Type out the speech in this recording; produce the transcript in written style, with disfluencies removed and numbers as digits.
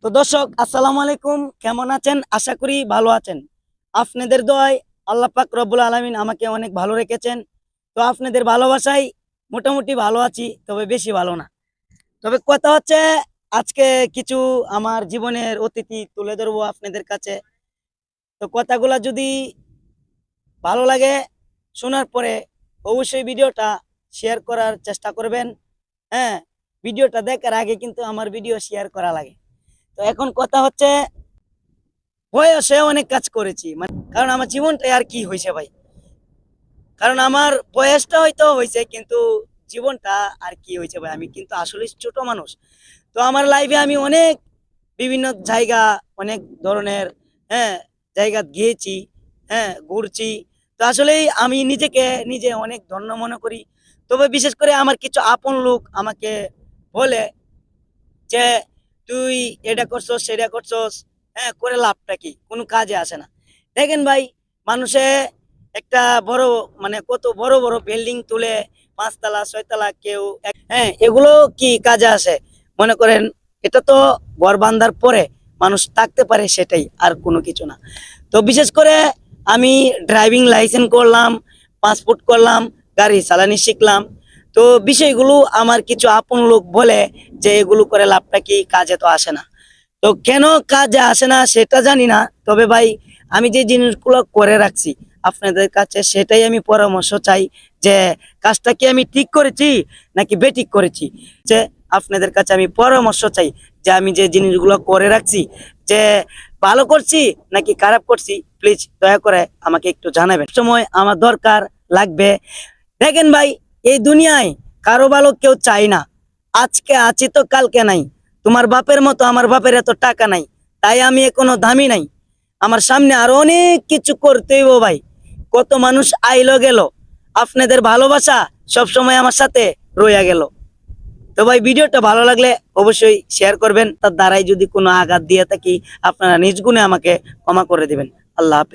তো দর্শক আসসালামু আলাইকুম, কেমন আছেন? আশা করি ভালো আছেন। আপনাদের দোয়ায় আল্লাহ পাক রব্বুল আলামিন আমাকে অনেক ভালো রেখেছেন। তো আপনাদের ভালোবাসায় মোটামুটি ভালো আছি, তবে বেশি ভালো না। তবে কথা হচ্ছে, আজকে কিছু আমার জীবনের অতিথি তুলে ধরবো আপনাদের কাছে। তো কথাগুলা যদি ভালো লাগে শোনার পরে অবশ্যই ভিডিওটা শেয়ার করার চেষ্টা করবেন। হ্যাঁ, ভিডিওটা দেখার আগে কিন্তু আমার ভিডিও শেয়ার করা লাগে। তো এখন কথা হচ্ছে, বয়সে অনেক কাজ করেছি, মানে কারণ আমার জীবনটা আর কি হয়েছে ভাই, কারণ আমার বয়সটা হয়তো হয়েছে কিন্তু জীবনটা আর কি হয়েছে ভাই, আমি কিন্তু আসলে ছোট মানুষ। তো আমার লাইফে আমি অনেক বিভিন্ন জায়গা, অনেক ধরনের, হ্যাঁ, জায়গা গিয়েছি, হ্যাঁ, ঘুরছি। তো আসলেই আমি নিজেকে নিজে অনেক ধন্য মনে করি। তবে বিশেষ করে আমার কিছু আপন লোক আমাকে বলে যে তুই এটা করছস সেটা করছস, হ্যাঁ, করে লাভটা কি, কোনো কাজে আসে না। দেখেন ভাই, মানুষে একটা বড়, মানে কত বড় বড় বিল্ডিং তুলে, 5 তলা 6 তলা, কেউ হ্যাঁ, এগুলো কি কাজে আসে? মনে করেন এটা তো ঘর বান্ধার পরে মানুষ থাকতে পারে, সেটাই, আর কোনো কিছু না। তো বিশেষ করে আমি ড্রাইভিং লাইসেন্স করলাম, পাসপোর্ট করলাম, গাড়ি চালানি শিখলাম। তো বিষয়গুলো আমার কিছু আপন লোক বলে যে এগুলো করে লাভটা কি, কাজে তো আসে না। তো কেন কাজে আসে না সেটা জানি না, তবে ভাই আমি যে জিনিসগুলো করে রাখছি আপনাদের কাছে সেটাই আমি পরামর্শ চাই, যে কাজটা কি আমি ঠিক করেছি নাকি বেঠিক করেছি। যে আপনাদের কাছে আমি পরামর্শ চাই যে আমি যে জিনিসগুলো করে রাখছি, যে ভালো করছি নাকি খারাপ করছি, প্লিজ দয়া করে আমাকে একটু জানাবেন। সময় আমার দরকার লাগবে। দেখেন ভাই, এই দুনিয়ায় কারো ভালো কেউ চাই না। আজকে আছি তো কালকে নাই। তোমার বাপের মতো আমার বাপের এত টাকা নাই, তাই আমি এখনো দামি নাই। আমার সামনে আরো অনেক কিছু করতে হইব ভাই। কত মানুষ আইলো গেল, আপনাদের ভালোবাসা সব সময় আমার সাথে রইয়া গেল। তো ভাই, ভিডিওটা ভালো লাগলে অবশ্যই শেয়ার করবেন। তার দ্বারাই যদি কোনো আঘাত দিয়ে থাকি, আপনারা নিজ গুণে আমাকে ক্ষমা করে দিবেন। আল্লাহ হাফেজ।